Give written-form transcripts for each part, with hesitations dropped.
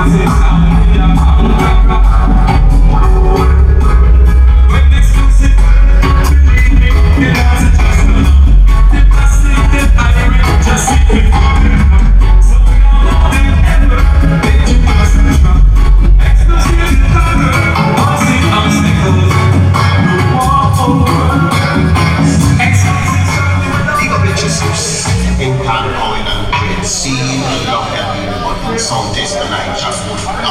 When exclusive, believe me, it has a just the plastic that I read just secret for them. So now than ever, they do pass the trap. Exclusive to cover, passing obstacles. No more over. Exclusive something with Big up your Jesus. In Canada, going and great. See, I love that music, but in some days the night just goes down.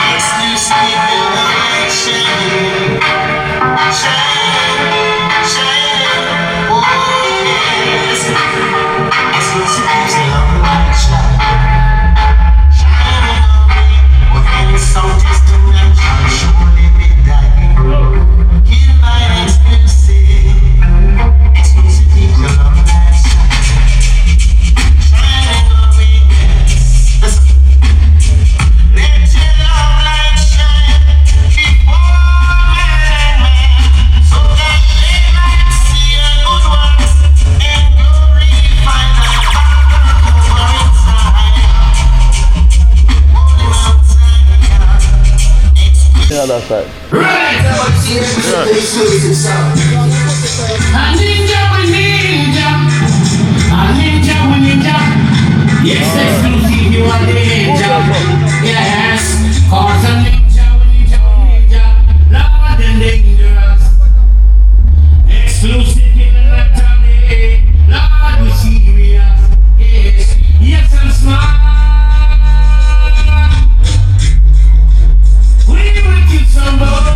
Exclusive election. Shine, shine, oh yes. Exclusive is the election. Shining on me, but in some days the night shall surely be dying. Kill by exclusive. Exclusive is the election. Shining on me, yes. Listen. Let your love light shine before man, so that they might see your good works and glorify thy Father over in Zion. The other side. A ninja, we ninja. Yes, exclusive, you are the ninja. Yes, cause a ninja, we ninja. Loud and dangerous. Exclusive in the Natalie. Lord, we serious. Yes, yes, I'm smart. We will kill some more.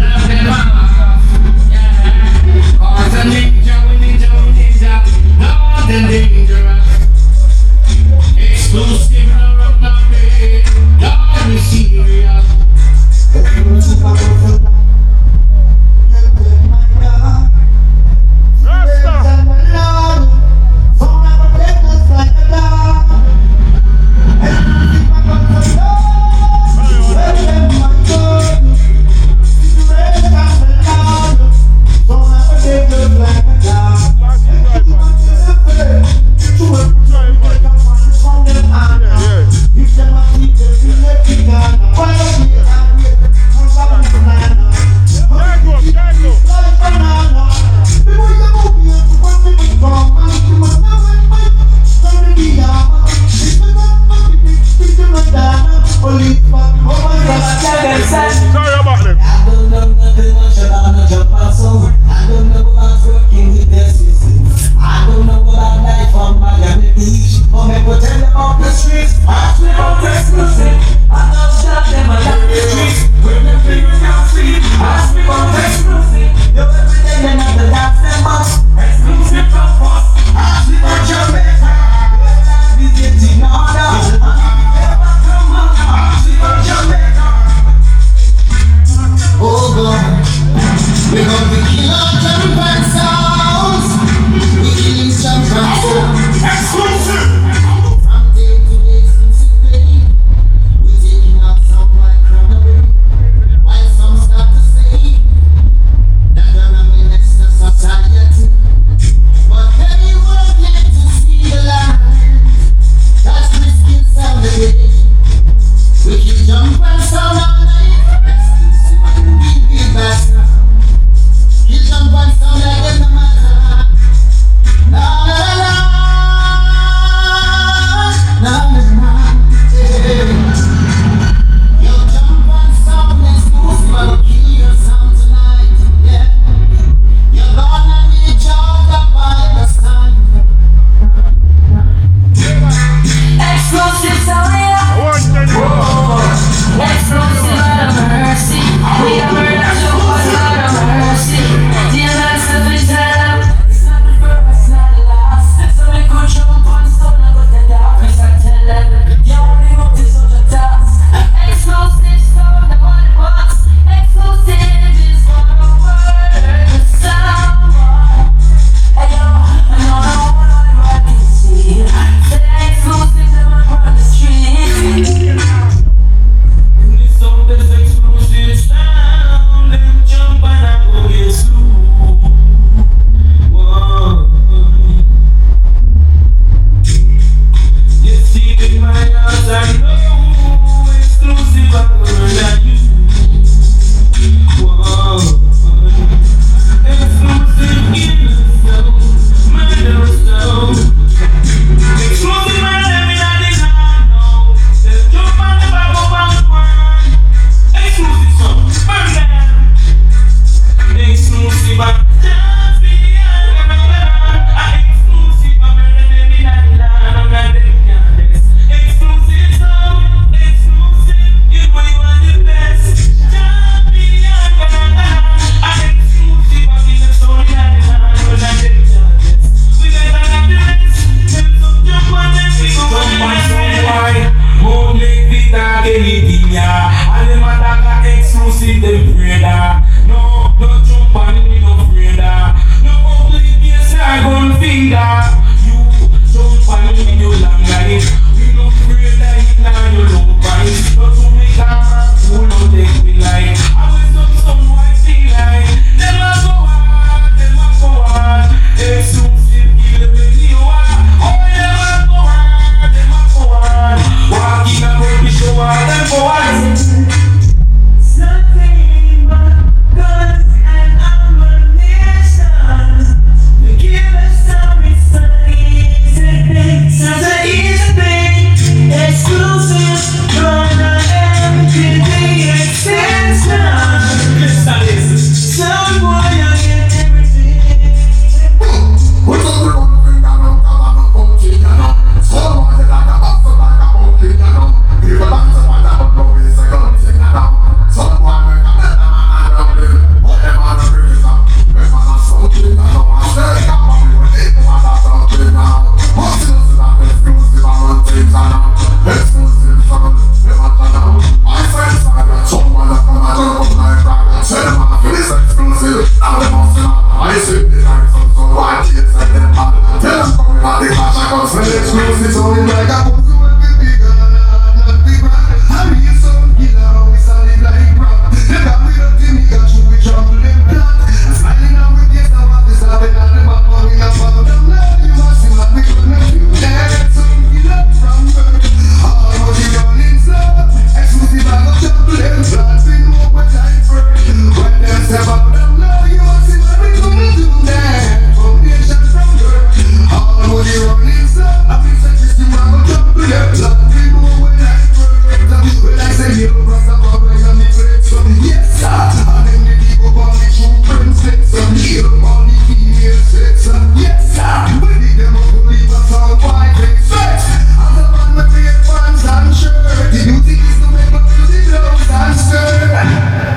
Love them off. Yeah, cause a ninja, we ninja. anything, yeah. And them a dagger exclusive, them afraid. No, don't jump on me, no afraid. No ugly face, I gun finger. You jump on me, you long life. We no afraid that it now you low price. Don't you make a man cool, no take me like. I was some white feel like. Them a go hard, them a go hard. Exclusive, kill when you are. Oh, them a go hard, them a go hard. Walking about the show, them go hard. Something but guns and ammunition. To give us some, it's an easy thing. Such an easy thing. Exclusive, gonna everything extension. Some boy, I get everything. What's up, everyone? Bring down on the funky, you know. So much like a muscle, like a monkey, you know. People like to find out what it's a gun thing, you know. Someone make a better man, I don't live. Whatever the reason, if I'm not something, I know I say, come on, we will live, I'm not something now. What's this about exclusive, I run things, I know. Exclusive, son, we want to know. I say, son, someone like a man, I don't like that. Say them off, it's exclusive, I'm the most in I see the like some so I can't say them bad. Tell them coming out the clash, I come say exclusive, so it's like a book to a bit bigger than not big man. I mean some killer, we solid like rock. They got me up to me, got you with trouble in blood. Smiling out with yes, I want this habit and the back of me up out them love. You must see what we couldn't do. There's some killer from birth. All of the running slow. Exclusive, I got trouble in blood. Been over time for when them step out them low. You must see what we couldn't do. There, foundation from birth. All of the running slow. I feel such a system, I got trouble in blood. Been over time for when I say you cross the boundary and the place from yes sir. And then the people call the true princess. And you call the female sex. Yes sir. We dig them up to leave us all white sex. As a man with great pants and shirt. The beauty is to make up to the blouse and skirt.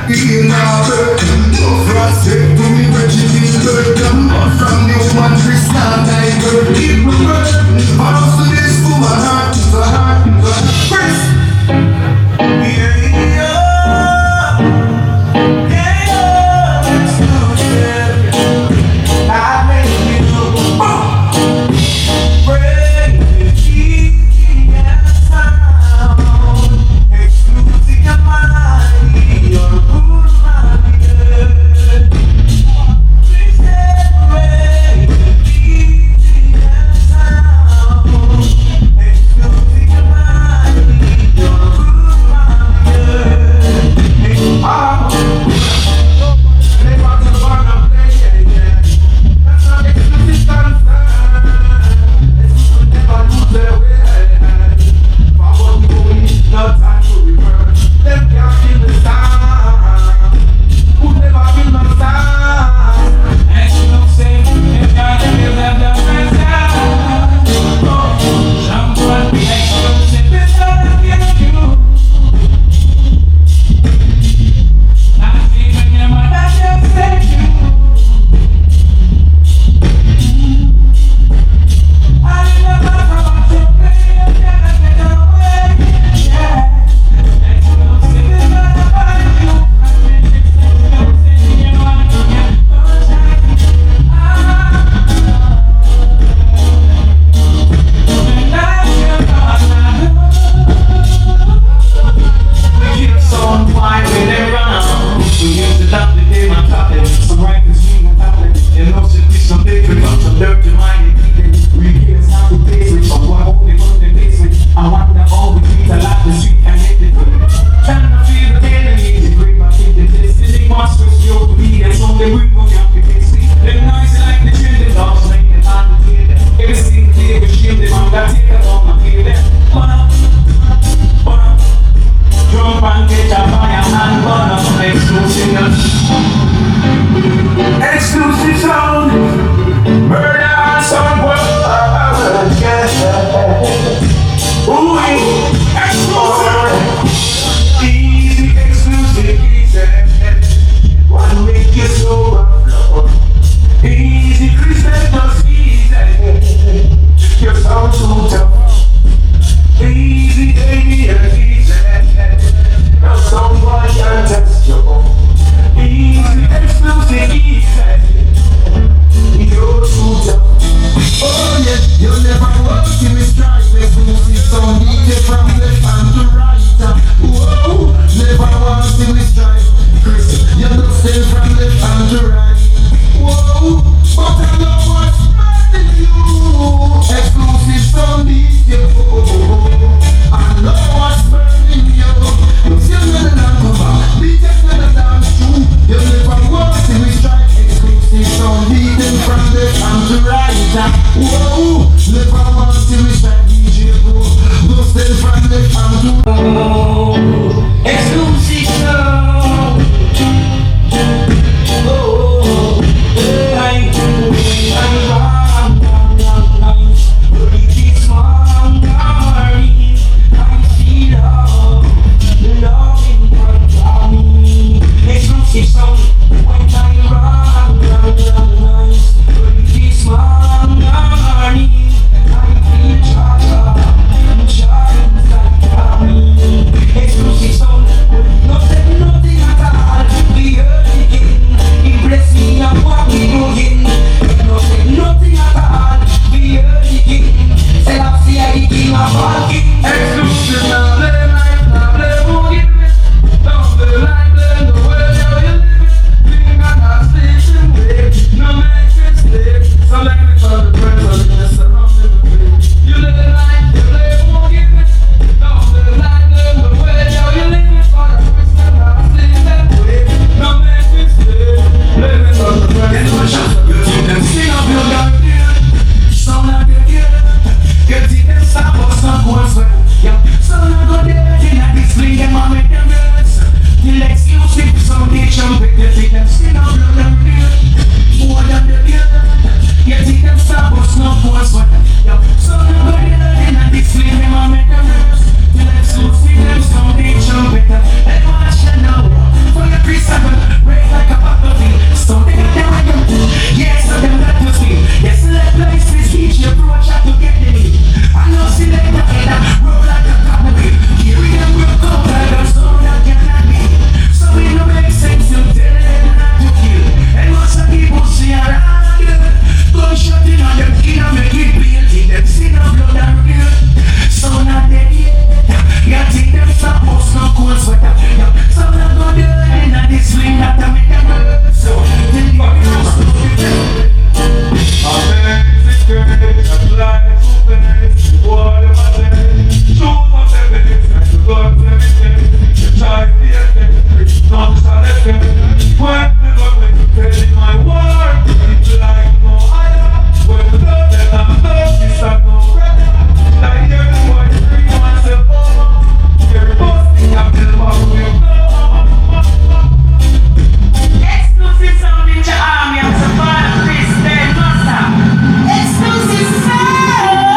Feel now hurt. No frosted to me when she feel burden. But from the woman Christian I heard keep my burden. Arms to this woman heart to heart to heart. First. Please separate the beat and sound. You never walk till we strike. Exclusive sound DJ from left hand to right. Whoa, never walk till we strike. Chris, you don't stay from left hand to right. Whoa, but I know what's burning you. Exclusive sound DJ. I know what's burning you. You see another land come back. DJ another dance too. You never walk till we strike. Exclusive sound DJ from left hand to right. Whoa, never walk till we strike. DJ bro, don't stay from left hand to right. Exclusive sound. Oh, I it's one glory. I see love in front of me. Exclusive sound. When I run, it's one glory. I feel joy inside of me. Exclusive sound. Nothing at all. We heard it again. He bless me and what we doing. Nothing at all. We heard it again. Say I see the king of all kings. Exclusive now, play life, now play boogie. Don't play like blame the way how you live it. Living on a station way, no make mistake. So let me for the praise of the sound of the way. You live like you play boogie. Don't play like blame the way how you live it. For the Christian now station way, no make mistake. Living for the praise of the sound of the way. Sing up your dark sound like a girl. Get it and stop us not going well. Yeah, sound like a girl. In a display them and make them dance. Till exclusive sound they trumpet. Get it and sing up your dark more than the girl. Get it and stop us not going well. Yeah, sound like a girl. In a display them and make them dance. Till exclusive them sound they trumpet. Hey, watch it now. For your 3-7, break like a battlefield. So they got them like them. Yes, so them got to speak. Yes, let place this speech. Your approach have to get the lead. I know see them roll like a canopy. Carry them real cold like a stone that cannot be. So it no make sense to tell them not to kill. And once I keep pushing around you, gunshot in on them skin and make it build. Think them see no blood and real. So not dead yet. You think them stop us no cold sweater. So not go there in a this swing that I make them hurt. So till you Amazing grace, I fly to place. What am I saying? Choose my evidence, and you got everything. You try to be a thing, not to escape. When the government is telling my word, people like no other. When the love and I'm thirsty, start no brother. I hear the voice, bring myself over. Hear the boss, think I'm the one who will go. exclusive sound in your army. I'm so far Chris, then master. Exclusive sound.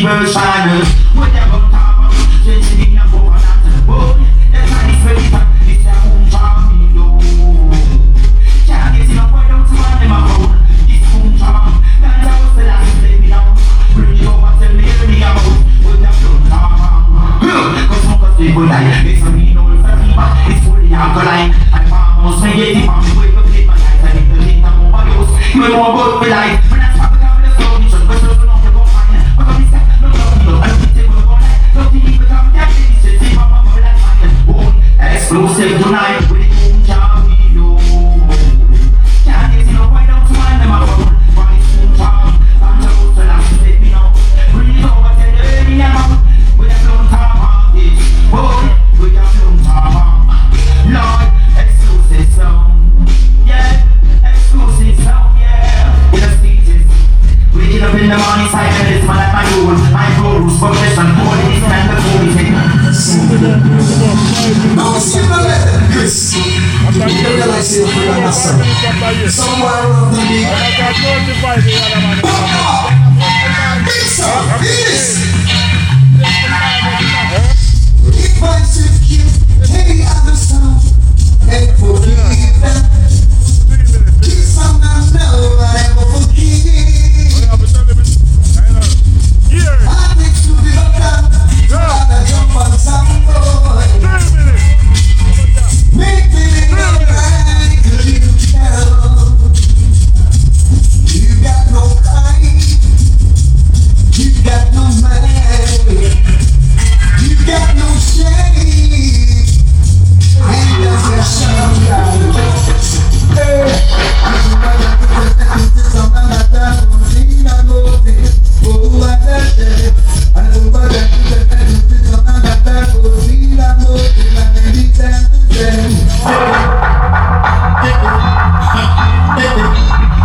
version. When you go top, changing your coconut. Oh, that's how it's ready. It's a boom charm, yo. Can't get enough boy down to man in my phone. It's boom charm. That's how it's the last day me down. Bring it over, tell me everything about. With that boom charm. Cause smokers people die. It's a reno, it's a fever. It's fully alkaline. I'm almost negative. I'm the way to play my life. I need to take them overdose. You know about my life. When I stop the camera, the sound is just because you know you're going to find. But I'm sick, no, I don't think they're going to go like. Don't think you become that. This is the mama, but that's fine. Oh, exclusive tonight with the boom charm. Can't get enough right down to mine. I'm a phone. But it's boom charm. I'm supposed to last to take me now. Bring it over, tell the early amount. With a blown top on this. Boy, with a blown top on. Lord, exclusive sound. Yeah, exclusive sound, yeah. In the stages. Waking up in the morning, silent, it's my life, my rule. My rules, profession, holy, this man, the holy thing. Now simple, Chris. You realize you're free on that song. Somewhere around the beat. Big song, this. If I should keep any other sound and forgive them, keep some now I never forgive. I think to be done, I jump on some boy. Make me look like you tell. You got no pride, you got no man, you got no shame, and that's a shame.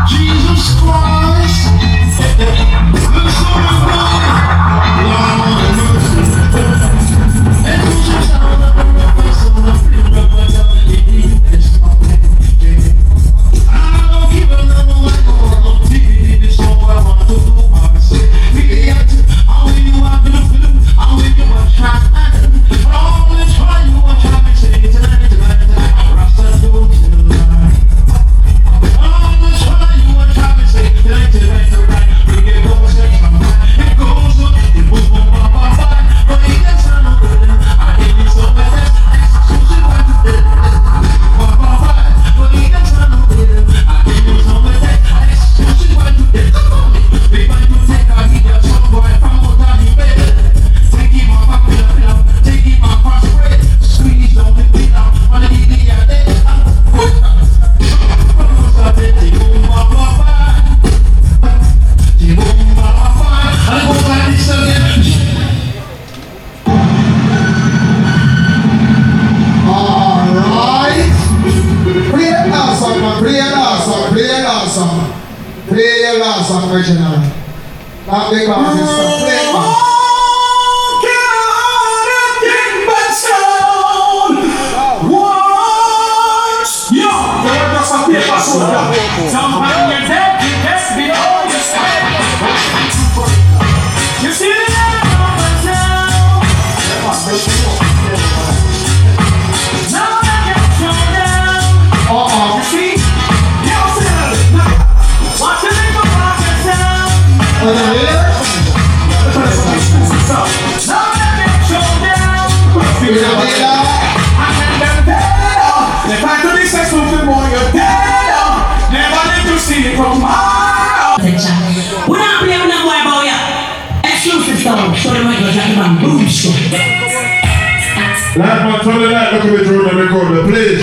Jesus Christ, the Son of God, Lord of mercy. And who's the sound of the river, son of the river, it's I don't give a number like a world TV, this song I want to do, I say, how will you have been a film, how will you have tried, but all the time you are trying to say tonight, Rasta don't tell lie. All the time you are trying to say tonight, we get those that come by, it goes up, it boom, boom, bam, bam, bam, but it gets on the good, I did it so bad, exclusive, I did it, bam, bam, bam, but it gets on the good, I did it so bad, exclusive, I did it, come on, we want to take a hit, you're some boy from out of the bed, take him off a pillow, take him off a spread, squeeze down the pillow, on the idiot dead, Alright. Play the last song, man. Play the last song. Play the last song. Play the last song original. Not because it's a play it, man. Jump on your deck, you best be all you stand. You see the moment now. Now I get thrown down. You see? You see? Watch the nigga rock and sound. Now I get thrown down. I can tell. The fact that this is something more you're dead. Never need to see it from my We don't play with no boy about ya. Exclusive sound. So the mic was like a boom show. Last man, turn the light, look at me through the recorder, please.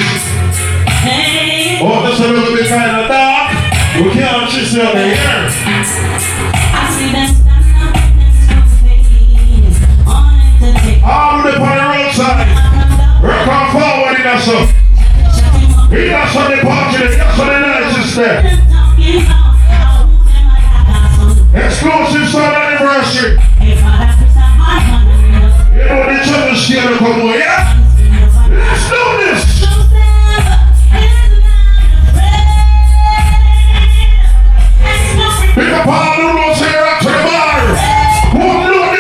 Hey. Oh, this is a little bit kind of dark. We can't see you on the air. I see them stand up in this face. On entertainment. All the on the roadside. We're come forward in us up. He has on the party, he has on the nicest step. Exclusive sound anniversary. You know the children's here to come over, yeah? Let's do this. Pick up all the roads here up to the bar. Who know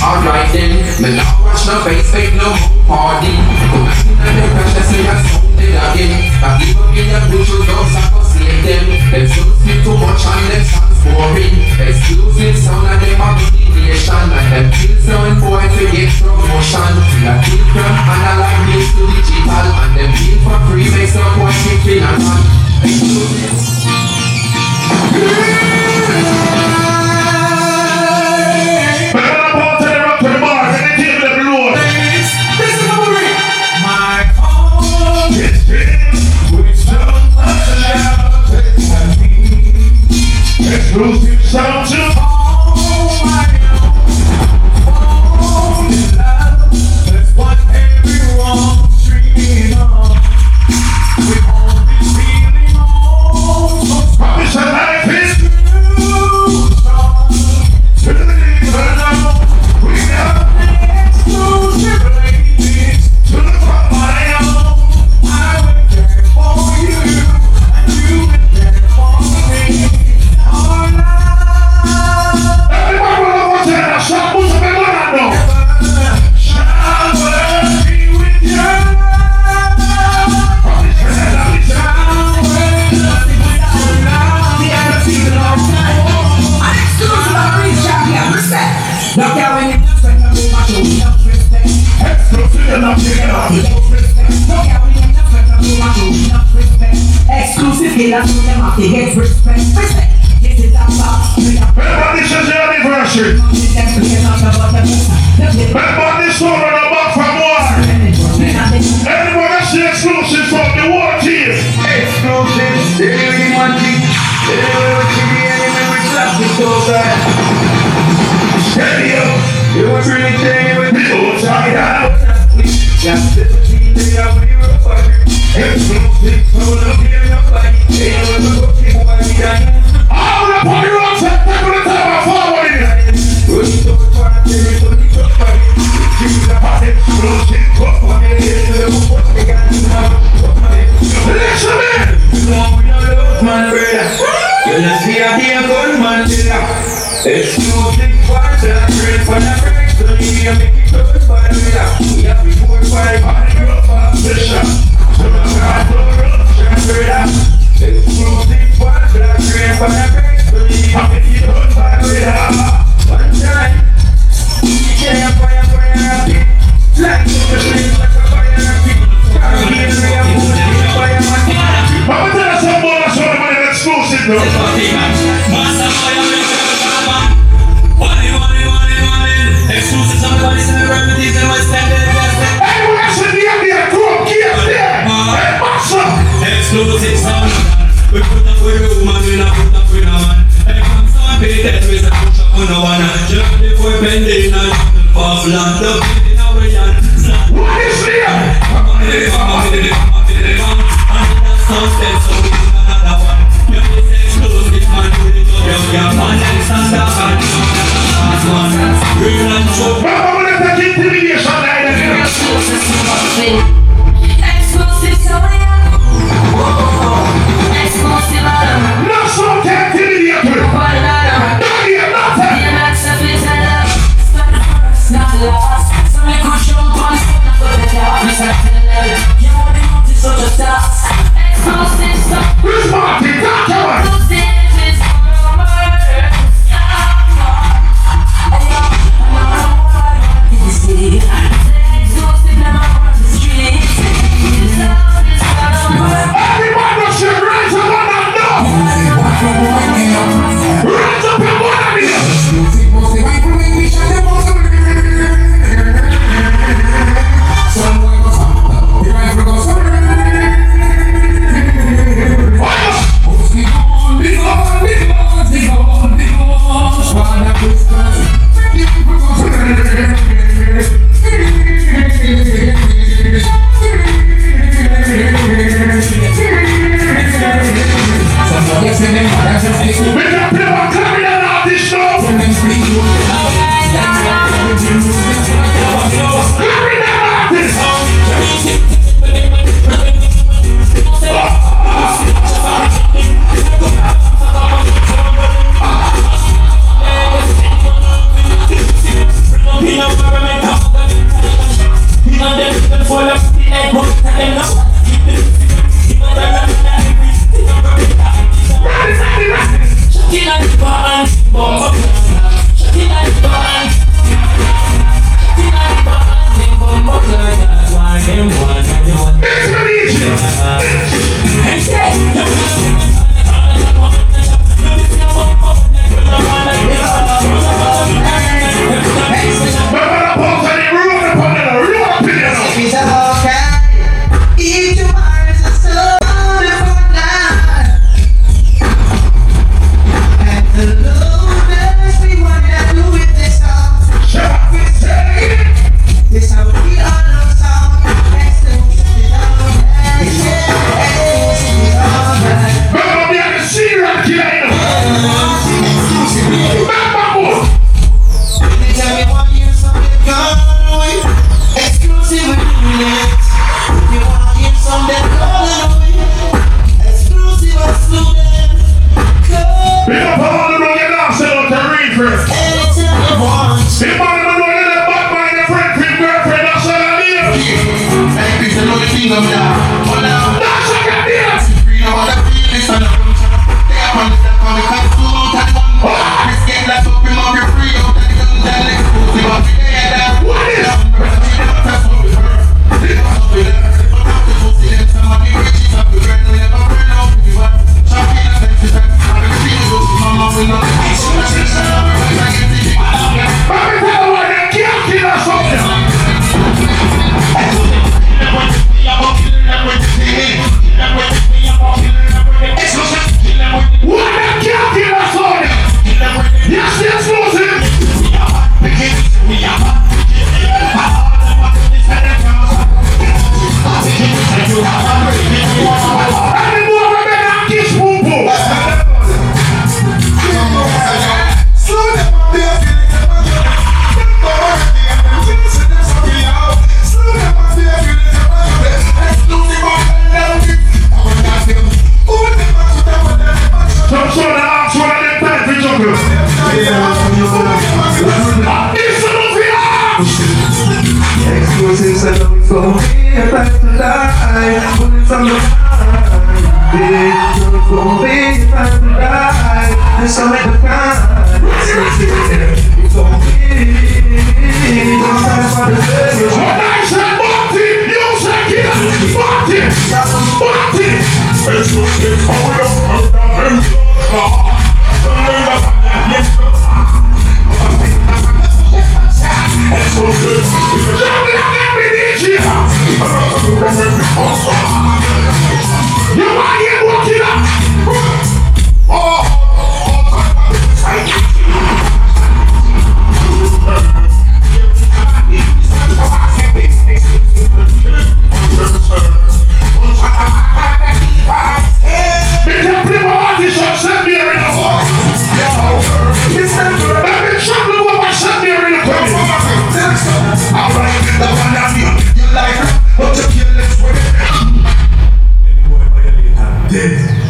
Alright then, me now watch no face, fake no party. Come back in the pressure, say I sounded again. I give up in the bush, those I go slay them. Them songs speak too much and them sounds boring. Exclusive sound and them are domination. And them kill sound boy to get promotion. That kill from analog news to digital. And them kill for free, makes up what we feel and man. Exclusive. Exclusive sound to That's what everyone's dreaming of. With all this feeling on. Promise and life is Exclusive ladies. to the front line. I went there for you, and you went there for me. All night. Everybody will watch it and shout, who's a big one now? Shall be with you. Promise and life is exclusive enough to get off. Exclusive killers, so them have to get respect. Respect. This is a box. Everybody says your anniversary. Everybody saw on the back from war. Everybody see exclusive from the war team. Exclusive, daily money. Steady up. You want to really tell me People tired out. just 17 days of the road. Exclusive, so look here, nobody. They don't look at what we done. All the party rocks and people that have a forward in it. Good so far, they don't need to fight. Keep the party. Exclusive cup. Listen man. Exclusive parts that great for the breaks. So you can make it good for the winner. We have before 500 Bishop. exclusive parts that great for the breaks. So you can make it good for the winner. One time, you can't fire rapid. Like the flames like a fire rapid. Carry me in the mood, fire rapid. Mama tell us some more that's what I'm exclusive now. Everyone that's in the India group, get there. Hey, master. Exclusive sound. We put up with a woman, we not put up with a man. And if I'm so happy that we say push up on no one. Just before pending and off land, the in our yard. What is there? Come on, and that's something, so we do another one. You need exclusive man, put it up, you can find and stand up and that's one. Real and true. Mama, when I take intimidation like that. Exclusive, so exclusive, No song can intimidate you. Don't hear nothing. Where's Martin? Talk to her. See, man, I'm going to the back by the friend, girlfriend, that's all I need. Hey, Chris, you know the thing of that. Hold on. That's all I need. Freedom on the feelings on the front. They are on the step on the cut to that one. Chris, get that up, him up, you're free out. That gun, that exclusive up. Yeah, What is it? Xclusive said that we gon' be a time to die. Bullets on the mind. It's gon' be a time to die. This all make the time. It's gon' be no time for the day. When I say party, you say kill. Party, party. Exclusive, hold up, you are here walking up.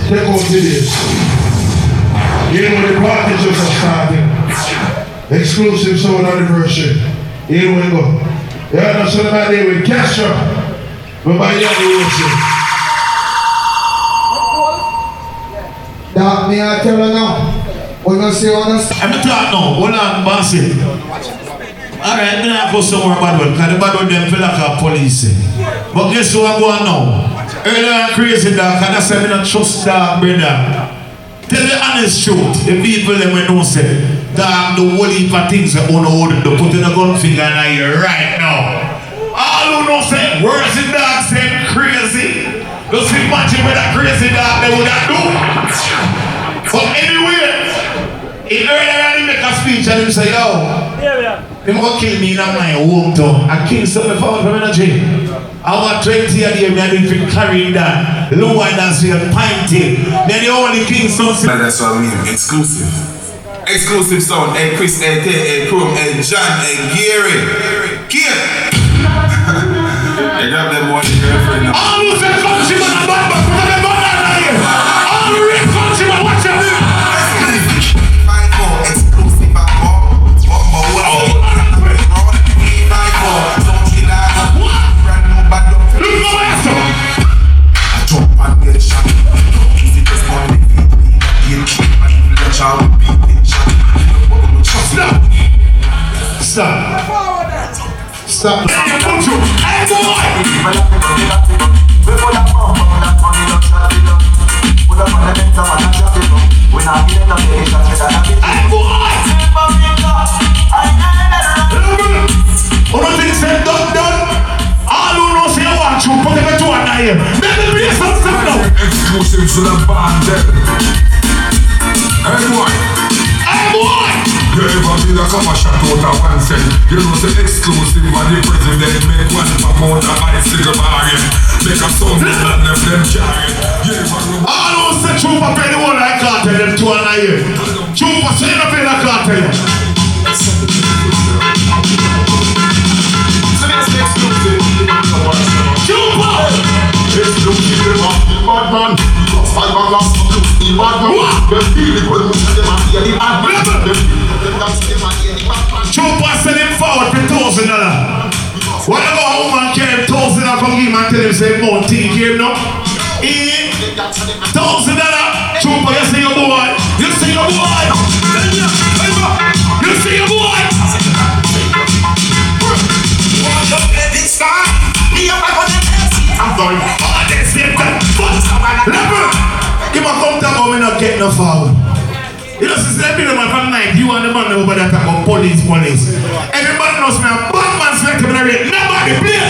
Take on to this. You know the party just starting. Exclusive sound anniversary. Here we go. Yeah, that's what about there with Castro. But by the other way, That me I tell you now. We gonna see on us. I'm talking now. Hold on, bossy. Alright, I'm gonna go somewhere bad one, because the bad one them feel like a police. But guess what I'm going now? Earlier crazy dog, and I said I don't trust dog, brother. Tell the honest truth, the people them will know say, dog, the whole heap of things that own hold, they put in a gun finger in here right now. All who know say, worse the dog said crazy. Just imagine what that crazy dog they would have do. But anyway, in earlier he make a speech and he say, yo, they won't kill me in my hometown. I killed someone from energy. I want 20 of them, I didn't carry that. Lower than say pinty. They're the only king son. That's what I mean, exclusive. Exclusive sound, hey Chris, hey Ted, hey Chrome, hey John, hey Gary. Kid! They grab them boy, the girlfriend. All who say country man and bad man, put them on that here. All the real country man, watch out. Exclusive back home. Look no answer. Jump and get shot. Easy to spawn the feet. The child will be in shot. Stop. Stop. Hey Exclusive to the band. Hey boy. You ever feel like I'm a shot out of one cent? You know the exclusive when the president make one amount of bicycle bargain. Make a sound and left them carrying. You ever know? all who say trooper pay the one I can't tell them 2 and a year. Trooper say no pay I can't tell you. So that's the exclusive. Trooper! Exclusive, them off the bad man. Because 5 o'clock, the bad man. They feel it when we tell them I'm the bad man. Trooper send him forward for $1,000. What about a woman carry $1,000 from him and tell him say more tea game no? $1,000. Trooper, you see your boy? You see your boy? You see your boy? I'm going hard at the same time. Give me a come talk about me not getting no forward. You know, since let me know from night, you and the man over there talk about police. Everybody knows me, a bad man select me already. Nobody play.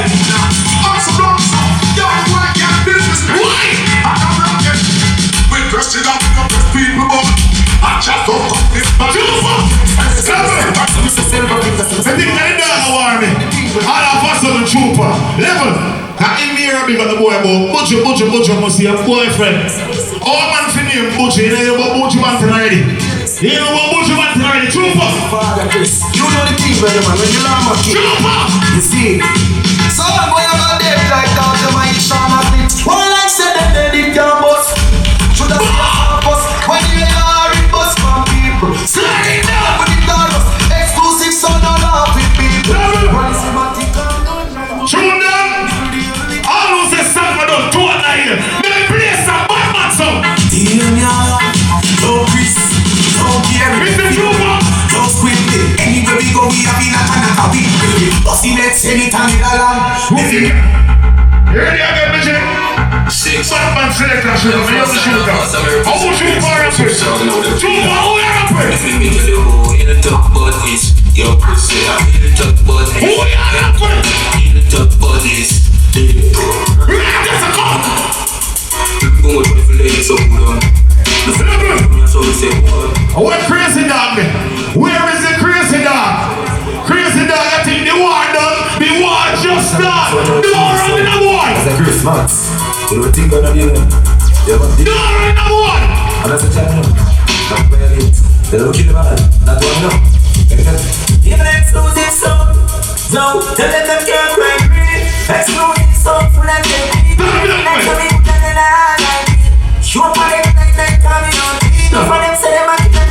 Why? We dressed it up with the people, but I just don't come this back. I think I don't warn me. All of us on the trooper. Level. Now in here, I got the boy about Butcher must be a boyfriend. All man for name Butcher, you know about Butcher Banton already. You know about Butcher Banton already, trooper. Father Chris, you know the thing, brother man, when you learn my kid. Trooper. You see, someone boy about them like down to my Shana thing. One like said that they did your boss. Should have seen a bus when you are in bus from people. Slide it down with the dollars. Exclusive son of love with people. Tune down. All who say something about 2 and 9. They play some bad man song. No Chris, no Gary, Mr. Trooper. no Squidly. Anywhere we go, we have been a Canada week. Bossy let's anytime in the land. You ready again, Michelle? Bad man selector, shoot up. You have to shoot up. How much you for a put? Trooper, who you a put? Let me tell you who in the top bodies. Yo, Chris, I'm in the top bodies. Who you a put? In the top bodies. That's a call. People want to play so good. So we say, Where Crazy Dog? Where is the Crazy Dog? Crazy Dog, I think the war done. The war just started. Don't run in the war. It's a Christmas. You don't think I'm you. You have a Don't run in the war. and that's a channel. That's where it is. They don't kill the man. That's what I know. Even exclusive song. So, tell them them can't break me. Exclusive song for them they need. Next to me, put them in a hand like me. Show up on them like coming on me. No for them say them a kill.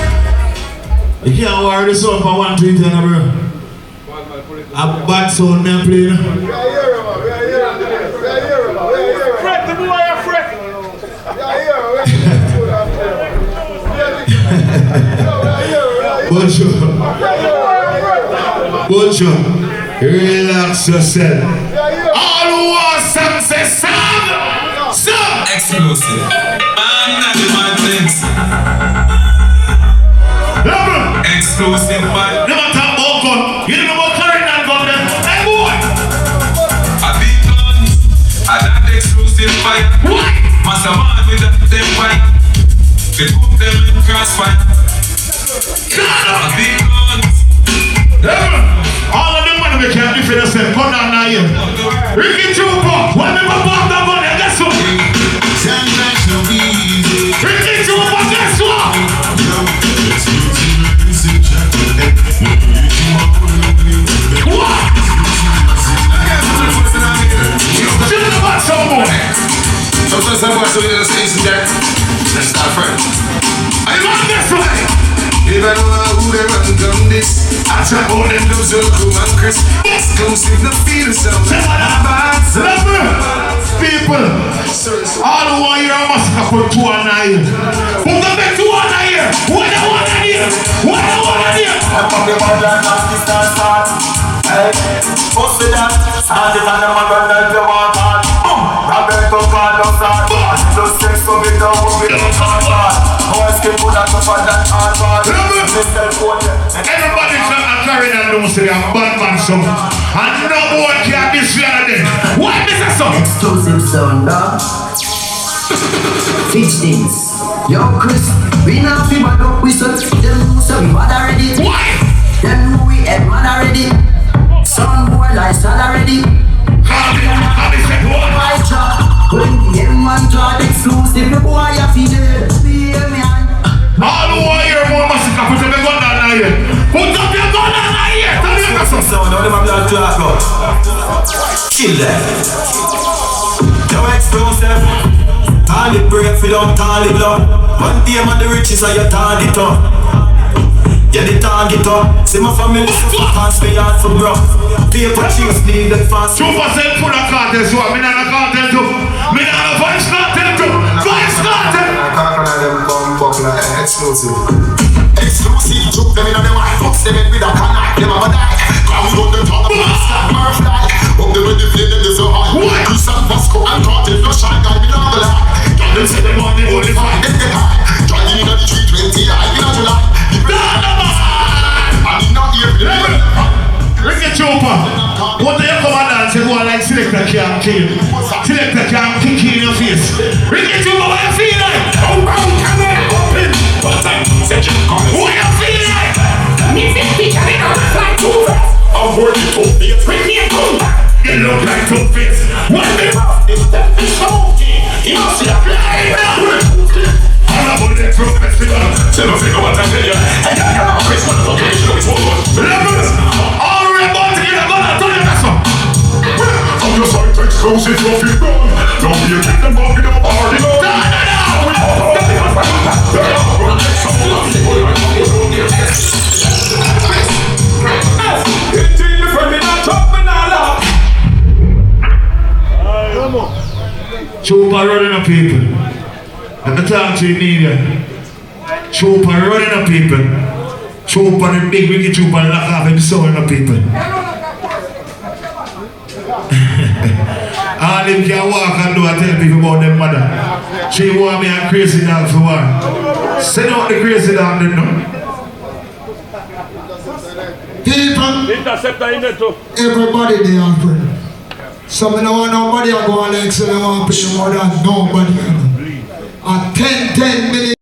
You can't wear this up for 1 tweet, bro. A bad sound me playing. Fret the boy, fret. Butcher, relax yourself. All who want some say song. Exclusive. I'm not the man things. Exclusive, man. Never talk about gun. You don't know about Clarendom gun then. Hey boy. I beat guns. I that exclusive fight. What? Master man with them fight. They put them in crossfire. I beat guns. All of them want to make you defend yourself. Come down now here. Rickytrooper. Whatever part of money, guess what? Rickytrooper, guess what? What? Chill about some more. So first I'm watching the station there. Let's start first. Are you on this way? Even who they run done this, I try all them those cool and Chris. Exclusive, no feel the sound. People, all who want your massacre put 2 and 9. Who can make 2 and 9? What I want to hear? What I want to hear? I'm from the mother and the start. Hey, what's with that? Start it and the man run like you want hard. Roberto Carlos hard. Just sex to me down with me hard. Boys can put that up on that hard. Everybody carrying on those say I'm bad man song. And no boy can't be scared of them. Why is that song? Exclusive sound, dog. Fix things. Yo, Chris, we now feel bad up with us. Them know so we bad already. Why? Them know we head mad already. Some boy like sad already. My job, when the M1 draw the exclusive, the boy you feel it. Be a man. All who want your more massacre put up your gun down here. Put up your gun down here. Tell me what's up. So now them a blood clot out. Kill them. Yo, exclusive. Target break for them, target blood. One day man the riches and you target up. Yeah, the target up. See my family suffer, pass me out for bro. Paper chase need the fast. 2% full of cartels, so I'm not a cartel too. I'm not a voice cartel too. Voice cartel. Exclusive. Exclusive, choke them in on them white folks, them with a connect, them have a die. Come on the top, start my fly. Up them with the flame, them so high. Chris and Vasco and Cartel, no shy guy, me not the lie. Them say them on the only fight, them get high. Driving in on the 320, I be not July. I'm not here. Rickytrooper, what do you come and dance and go and like selector can't kill? Selector can't kick you in your face. Rickytrooper, what you feel like? Oh, come on, open. What you feel like? Me fit picture me out like two face. I'm working two face. Bring me a gun. You look like two face. What the fuck? It's smoking. You must see a fly. I'm a bullet from festival. Tell me figure what I tell you. And I got a Chris motherfucker. It's Levels. All about to get a gun and turn your best up. From your side, exclusive, you feel wrong. Don't be a kid and walk in a party. Trooper running up people. Let me talk to you, media. Trooper running up people. Trooper the big wicked trooper lock off him sewing up people. All him can walk and do and tell people about them mother. She want me a crazy dog for one. Send out the crazy dog then no. People, INTERCEPTOR. everybody they are free. So I don't want nobody to go and like say they want to pay more than nobody. At 10 minutes.